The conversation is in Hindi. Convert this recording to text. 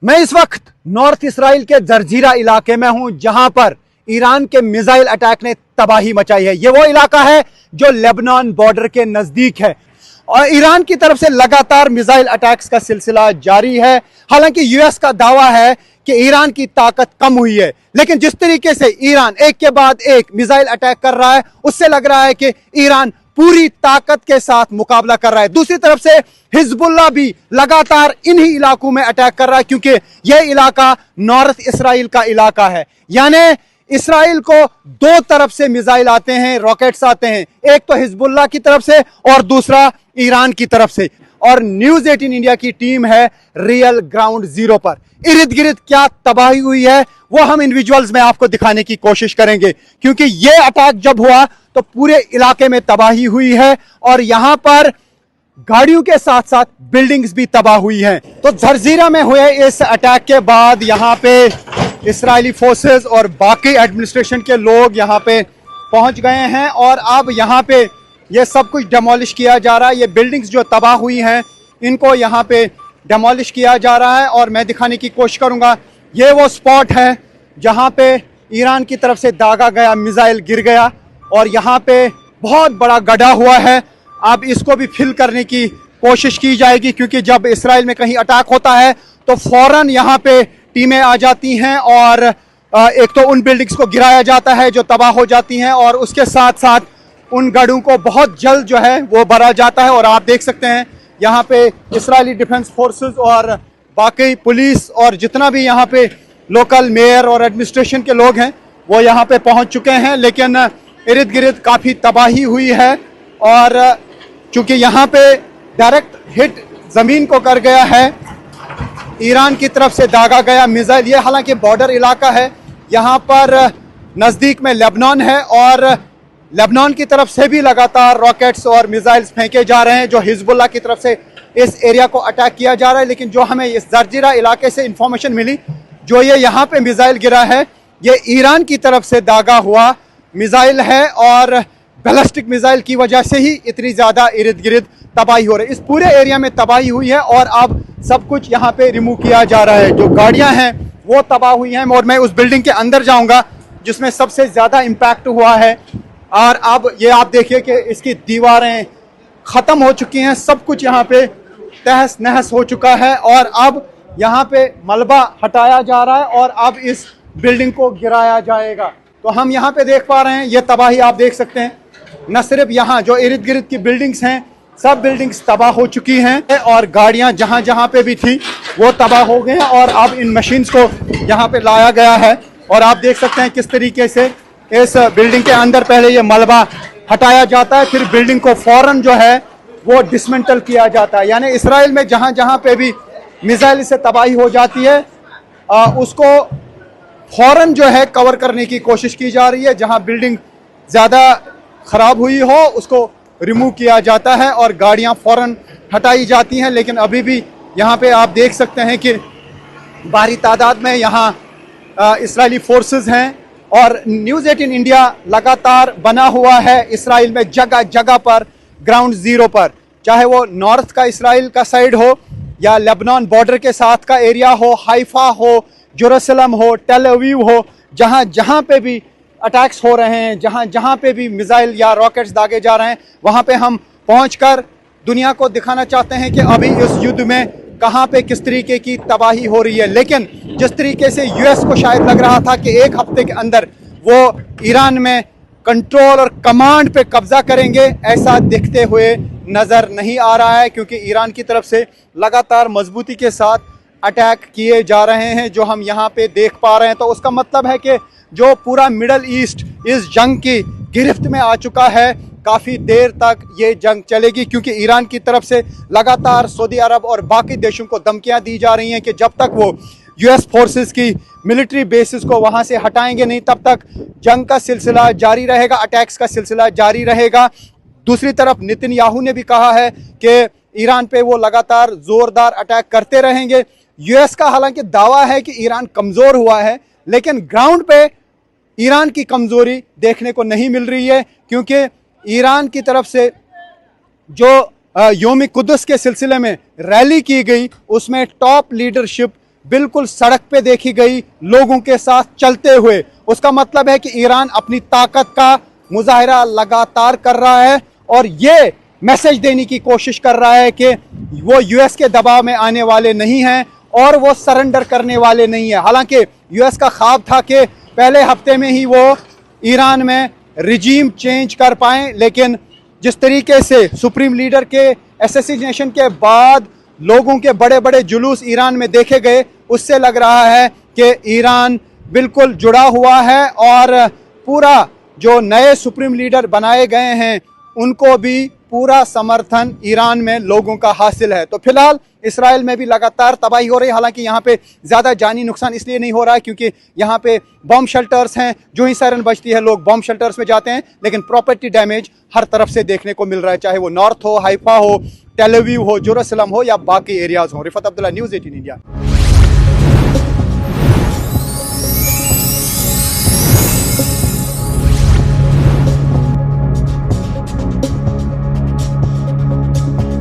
मैं इस वक्त नॉर्थ इसराइल के जर्जीरा इलाके में हूं, जहां पर ईरान के मिसाइल अटैक ने तबाही मचाई है। यह वो इलाका है जो लेबनान बॉर्डर के नजदीक है और ईरान की तरफ से लगातार मिसाइल अटैक्स का सिलसिला जारी है। हालांकि यूएस का दावा है कि ईरान की ताकत कम हुई है, लेकिन जिस तरीके से ईरान एक के बाद एक मिसाइल अटैक कर रहा है, उससे लग रहा है कि ईरान पूरी ताकत के साथ मुकाबला कर रहा है। दूसरी तरफ से हिजबुल्लाह भी लगातार इन्हीं इलाकों में अटैक कर रहा है, क्योंकि यह इलाका नॉर्थ इसराइल का इलाका है। यानी इसराइल को दो तरफ से मिसाइल आते हैं, रॉकेट्स आते हैं, एक तो हिजबुल्लाह की तरफ से और दूसरा ईरान की तरफ से। और न्यूज 18 इंडिया की टीम है रियल ग्राउंड जीरो पर। इर्द गिर्द क्या तबाही हुई है वो हम इन विजुअल्स में आपको दिखाने की कोशिश करेंगे, क्योंकि यह अटैक जब हुआ तो पूरे इलाके में तबाही हुई है और यहां पर गाड़ियों के साथ साथ बिल्डिंग्स भी तबाह हुई हैं। तो जर्जीरा में हुए इस अटैक के बाद यहां पे इस्राएली फोर्सेस और बाकी एडमिनिस्ट्रेशन के लोग यहां पे पहुंच गए हैं और अब यहां पे ये सब कुछ डेमोलिश किया जा रहा है। ये बिल्डिंग्स जो तबाह हुई हैं इनको यहां पे डेमोलिश किया जा रहा है और मैं दिखाने की कोशिश करूंगा। ये वो स्पॉट है जहां पे ईरान की तरफ से दागा गया मिसाइल गिर गया और यहाँ पे बहुत बड़ा गड्ढा हुआ है। अब इसको भी फिल करने की कोशिश की जाएगी, क्योंकि जब इसराइल में कहीं अटैक होता है तो फौरन यहाँ पे टीमें आ जाती हैं और एक तो उन बिल्डिंग्स को गिराया जाता है जो तबाह हो जाती हैं और उसके साथ साथ उन गढ़ों को बहुत जल्द जो है वो भरा जाता है। और आप देख सकते हैं यहाँ पे इस्राएली डिफेंस फोर्सेस और बाकी पुलिस और जितना भी यहाँ पे लोकल मेयर और एडमिनिस्ट्रेशन के लोग हैं वो यहाँ पे पहुँच चुके हैं, लेकिन इर्द गिर्द काफ़ी तबाही हुई है। और चूंकि यहाँ पे डायरेक्ट हिट ज़मीन को कर गया है ईरान की तरफ से दागा गया मिसाइल। ये हालांकि बॉर्डर इलाका है, यहाँ पर नज़दीक में लेबनान है और लेबनान की तरफ से भी लगातार रॉकेट्स और मिसाइल्स फेंके जा रहे हैं जो हिजबुल्लाह की तरफ से इस एरिया को अटैक किया जा रहा है। लेकिन जो हमें इस जर्जीरा इलाके से इंफॉर्मेशन मिली, जो ये यहाँ पे मिसाइल गिरा है ये ईरान की तरफ से दागा हुआ मिसाइल है और बैलिस्टिक मिसाइल की वजह से ही इतनी ज़्यादा इर्द गिर्द तबाही हो रही है। इस पूरे एरिया में तबाही हुई है और अब सब कुछ यहाँ पे रिमूव किया जा रहा है। जो गाड़ियाँ हैं वो तबाह हुई हैं और मैं उस बिल्डिंग के अंदर जाऊँगा जिसमें सबसे ज़्यादा इम्पैक्ट हुआ है। और अब ये आप देखिए कि इसकी दीवारें ख़त्म हो चुकी हैं, सब कुछ यहाँ पे तहस नहस हो चुका है और अब यहाँ पे मलबा हटाया जा रहा है और अब इस बिल्डिंग को गिराया जाएगा। तो हम यहाँ पे देख पा रहे हैं ये तबाही आप देख सकते हैं। न सिर्फ यहाँ जो इर्द गिर्द की बिल्डिंग्स हैं सब बिल्डिंग्स तबाह हो चुकी हैं और गाड़ियाँ जहाँ जहाँ पे भी थी वो तबाह हो गए हैं और अब इन मशीन्स को यहाँ पे लाया गया है। और आप देख सकते हैं किस तरीके से इस बिल्डिंग के अंदर पहले ये मलबा हटाया जाता है, फिर बिल्डिंग को फौरन जो है वो डिसमेंटल किया जाता है। यानी इसराइल में जहाँ जहाँ पे भी मिसाइल से तबाही हो जाती है उसको फौरन जो है कवर करने की कोशिश की जा रही है। जहां बिल्डिंग ज़्यादा ख़राब हुई हो उसको रिमूव किया जाता है और गाड़ियां फौरन हटाई जाती हैं। लेकिन अभी भी यहां पे आप देख सकते हैं कि भारी तादाद में यहां इस्राएली फोर्सेस हैं और न्यूज़ 18 इंडिया लगातार बना हुआ है इसराइल में जगह जगह पर ग्राउंड ज़ीरो पर, चाहे वो नॉर्थ का इसराइल का साइड हो या लेबनान बॉर्डर के साथ का एरिया हो, हाइफा हो, जेरूसलम हो, टेल अवीव हो, जहाँ जहाँ पे भी अटैक्स हो रहे हैं, जहाँ जहाँ पे भी मिसाइल या रॉकेट्स दागे जा रहे हैं, वहाँ पे हम पहुँचकर दुनिया को दिखाना चाहते हैं कि अभी इस युद्ध में कहाँ पे किस तरीके की तबाही हो रही है। लेकिन जिस तरीके से यूएस को शायद लग रहा था कि एक हफ्ते के अंदर वो ईरान में कंट्रोल और कमांड पे कब्जा करेंगे, ऐसा दिखते हुए नज़र नहीं आ रहा है, क्योंकि ईरान की तरफ से लगातार मजबूती के साथ अटैक किए जा रहे हैं जो हम यहाँ पे देख पा रहे हैं। तो उसका मतलब है कि जो पूरा मिडल ईस्ट इस जंग की गिरफ्त में आ चुका है, काफ़ी देर तक ये जंग चलेगी, क्योंकि ईरान की तरफ से लगातार सऊदी अरब और बाकी देशों को धमकियाँ दी जा रही हैं कि जब तक वो यूएस फोर्सेस की मिलिट्री बेसिस को वहाँ से हटाएंगे नहीं तब तक जंग का सिलसिला जारी रहेगा, अटैक्स का सिलसिला जारी रहेगा। दूसरी तरफ नेतन्याहू ने भी कहा है कि ईरान पे वो लगातार ज़ोरदार अटैक करते रहेंगे। यूएस का हालांकि दावा है कि ईरान कमज़ोर हुआ है, लेकिन ग्राउंड पे ईरान की कमज़ोरी देखने को नहीं मिल रही है, क्योंकि ईरान की तरफ से जो यौम कुद्स के सिलसिले में रैली की गई उसमें टॉप लीडरशिप बिल्कुल सड़क पे देखी गई लोगों के साथ चलते हुए। उसका मतलब है कि ईरान अपनी ताकत का मुजाहिरा लगातार कर रहा है और ये मैसेज देने की कोशिश कर रहा है कि वो यूएस के दबाव में आने वाले नहीं हैं और वो सरेंडर करने वाले नहीं है। हालांकि यूएस का ख्वाब था कि पहले हफ्ते में ही वो ईरान में रिजीम चेंज कर पाएं, लेकिन जिस तरीके से सुप्रीम लीडर के असैसिनेशन के बाद लोगों के बड़े बड़े जुलूस ईरान में देखे गए, उससे लग रहा है कि ईरान बिल्कुल जुड़ा हुआ है और पूरा जो नए सुप्रीम लीडर बनाए गए हैं उनको भी पूरा समर्थन ईरान में लोगों का हासिल है। तो फिलहाल इसराइल में भी लगातार तबाही हो रही है। हालांकि यहाँ पे ज़्यादा जानी नुकसान इसलिए नहीं हो रहा है क्योंकि यहाँ पे बम शेल्टर्स हैं, जो ही सायरन बजती है लोग बम शेल्टर्स में जाते हैं, लेकिन प्रॉपर्टी डैमेज हर तरफ से देखने को मिल रहा है, चाहे वो नॉर्थ हो, हाइफा हो, टेल अवीव हो, जेरूसलम हो या बाकी एरियाज हो। Rifat Abdullah, news 18 India.